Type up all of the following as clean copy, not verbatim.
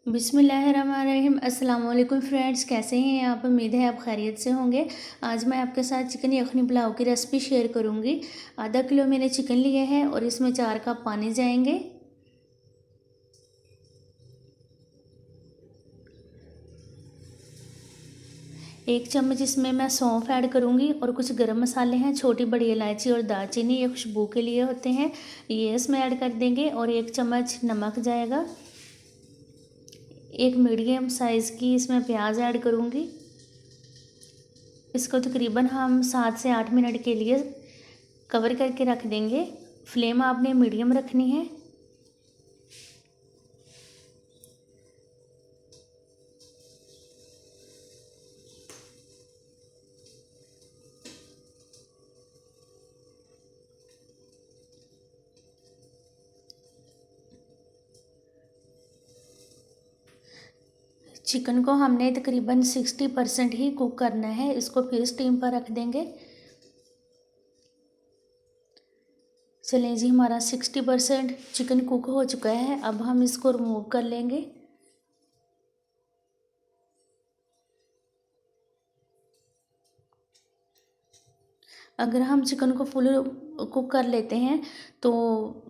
बिस्मिल्लाहिर्रहमानिर्रहीम। अस्सलाम वालेकुम फ्रेंड्स, कैसे हैं आप? उम्मीद है आप खैरियत से होंगे। आज मैं आपके साथ चिकन यखनी पुलाव की रेसिपी शेयर करूंगी। आधा किलो मैंने चिकन लिया है और इसमें 4 कप पानी जाएंगे। एक चम्मच इसमें मैं सौंफ ऐड करूंगी और कुछ गरम मसाले हैं, छोटी बड़ी इलायची और दालचीनी, ये खुशबू के लिए होते हैं, ये इसमें ऐड कर देंगे। और 1 चम्मच नमक जाएगा। एक मीडियम साइज़ की इसमें प्याज ऐड करूंगी। इसको तकरीबन हम 7 से 8 मिनट के लिए कवर करके रख देंगे। फ्लेम आपने मीडियम रखनी है। चिकन को हमने तकरीबन 60% ही कुक करना है, इसको फिर स्टीम पर रख देंगे। चलें जी, हमारा 60% चिकन कुक हो चुका है। अब हम इसको रिमूव कर लेंगे। अगर हम चिकन को फुल कुक कर लेते हैं तो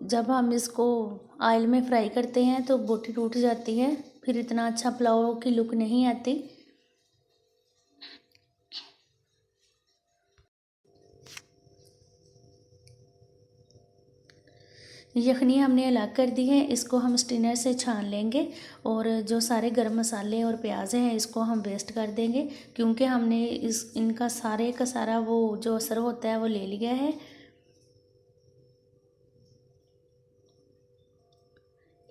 जब हम इसको ऑयल में फ्राई करते हैं तो बोटी टूट जाती है, फिर इतना अच्छा पुलाव की लुक नहीं आती। यखनी हमने अलग कर दी है, इसको हम स्ट्रेनर से छान लेंगे। और जो सारे गरम मसाले और प्याज हैं इसको हम वेस्ट कर देंगे, क्योंकि हमने इनका सारे का सारा वो जो असर होता है वो ले लिया है।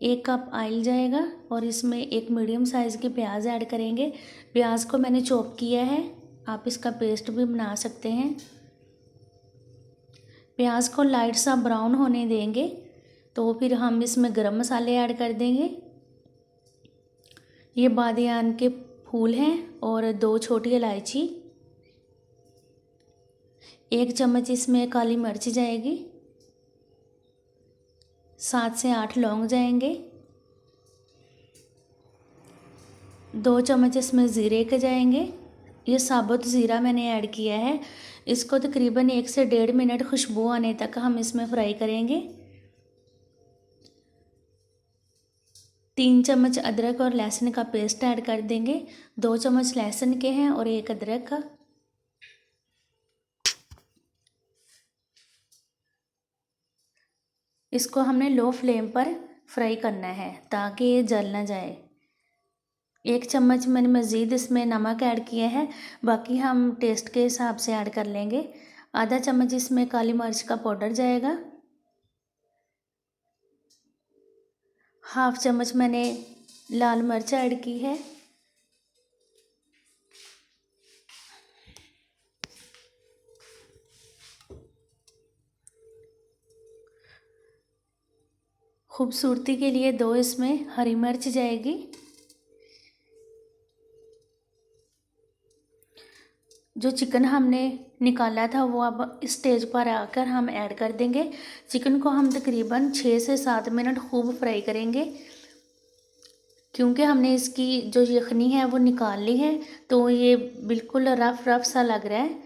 1 कप ऑयल जाएगा और इसमें एक मीडियम साइज़ की प्याज ऐड करेंगे। प्याज को मैंने चॉप किया है, आप इसका पेस्ट भी बना सकते हैं। प्याज को लाइट सा ब्राउन होने देंगे तो फिर हम इसमें गरम मसाले ऐड कर देंगे। ये बादियान के फूल हैं और 2 छोटी इलायची। 1 चम्मच इसमें काली मिर्च जाएगी। 7 से 8 लौंग जाएंगे। 2 चम्मच इसमें ज़ीरे के जाएंगे। ये साबुत ज़ीरा मैंने ऐड किया है। इसको तकरीबन 1 से 1.5 मिनट खुशबू आने तक हम इसमें फ्राई करेंगे। 3 चम्मच अदरक और लहसुन का पेस्ट ऐड कर देंगे। 2 चम्मच लहसुन के हैं और 1 अदरक का। इसको हमने लो फ्लेम पर फ्राई करना है ताकि ये जल ना जाए। 1 चम्मच मैंने मज़ीद इसमें नमक ऐड किया है, बाकी हम टेस्ट के हिसाब से ऐड कर लेंगे। आधा चम्मच इसमें काली मिर्च का पाउडर जाएगा। हाफ चम्मच मैंने लाल मिर्च ऐड की है। खूबसूरती के लिए 2 इसमें हरी मिर्च जाएगी। जो चिकन हमने निकाला था वो अब इस स्टेज पर आकर हम ऐड कर देंगे। चिकन को हम तकरीबन 6 से 7 मिनट खूब फ्राई करेंगे, क्योंकि हमने इसकी जो यखनी है वो निकाल ली है, तो ये बिल्कुल रफ़ रफ़ सा लग रहा है।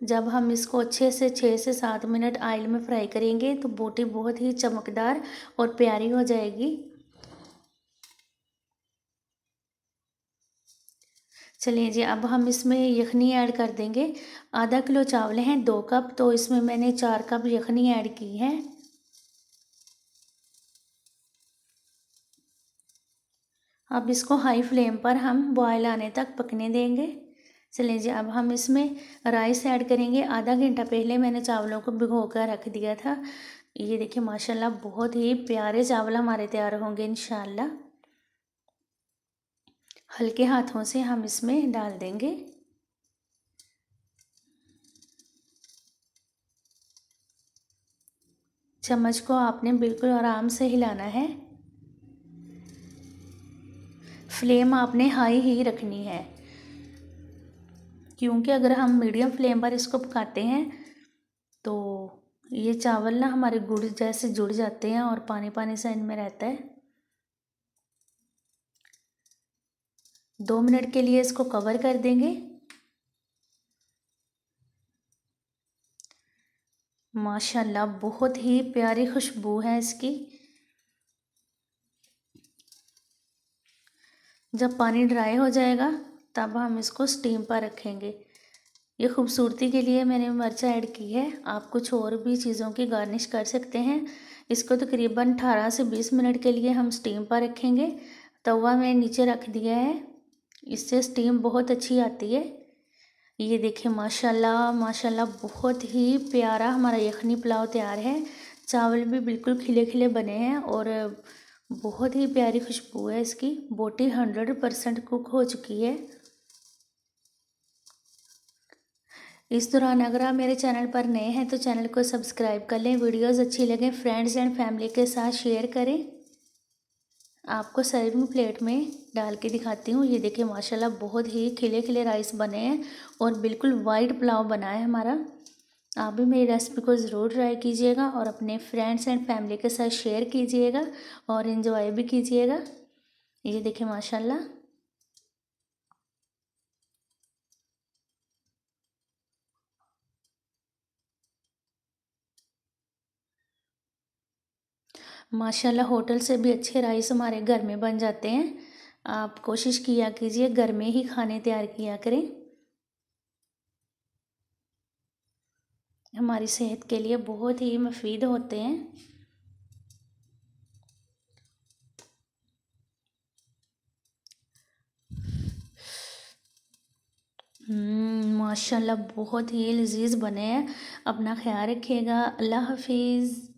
जब हम इसको अच्छे से 6 से 7 मिनट ऑयल में फ्राई करेंगे तो बोटी बहुत ही चमकदार और प्यारी हो जाएगी। चलिए जी, अब हम इसमें यखनी ऐड कर देंगे। आधा किलो चावल हैं 2 कप, तो इसमें मैंने 4 कप यखनी ऐड की है। अब इसको हाई फ्लेम पर हम बॉयल आने तक पकने देंगे। चलिए जी, अब हम इसमें राइस ऐड करेंगे। आधा घंटा पहले मैंने चावलों को भिगो कर रख दिया था। ये देखिए माशाल्लाह बहुत ही प्यारे चावल हमारे तैयार होंगे इंशाल्लाह। हल्के हाथों से हम इसमें डाल देंगे। चम्मच को आपने बिल्कुल आराम से हिलाना है। फ्लेम आपने हाई ही रखनी है, क्योंकि अगर हम मीडियम फ्लेम पर इसको पकाते हैं तो ये चावल ना हमारे गुड़ जैसे जुड़ जाते हैं और पानी पानी सा इनमें रहता है। 2 मिनट के लिए इसको कवर कर देंगे। माशाल्लाह बहुत ही प्यारी खुशबू है इसकी। जब पानी ड्राई हो जाएगा तब हम इसको स्टीम पर रखेंगे। ये खूबसूरती के लिए मैंने मिर्चा ऐड की है, आप कुछ और भी चीज़ों की गार्निश कर सकते हैं। इसको तकरीबन 18 से 20 मिनट के लिए हम स्टीम पर रखेंगे। तवा मैं नीचे रख दिया है, इससे स्टीम बहुत अच्छी आती है। ये देखिए माशाल्लाह माशाल्लाह बहुत ही प्यारा हमारा यखनी पुलाव तैयार है। चावल भी बिल्कुल खिले खिले बने हैं और बहुत ही प्यारी खुशबू है इसकी। बोटी 100% कुक हो चुकी है। इस दौरान अगर आप मेरे चैनल पर नए हैं तो चैनल को सब्सक्राइब कर लें। वीडियोस अच्छी लगें फ्रेंड्स एंड फैमिली के साथ शेयर करें। आपको सर्विंग प्लेट में डाल के दिखाती हूँ। ये देखिए माशाल्लाह बहुत ही खिले खिले राइस बने हैं और बिल्कुल वाइट पुलाव बना है हमारा। आप भी मेरी रेसिपी को ज़रूर ट्राई कीजिएगा और अपने फ्रेंड्स एंड फैमिली के साथ शेयर कीजिएगा और इन्जॉय भी कीजिएगा। ये देखिए माशाल्लाह माशाल्लाह होटल से भी अच्छे राइस हमारे घर में बन जाते हैं। आप कोशिश किया कीजिए घर में ही खाने तैयार किया करें, हमारी सेहत के लिए बहुत ही मुफीद होते हैं। माशाल्लाह बहुत ही लजीज बने हैं। अपना ख्याल रखिएगा। अल्लाह हाफिज़।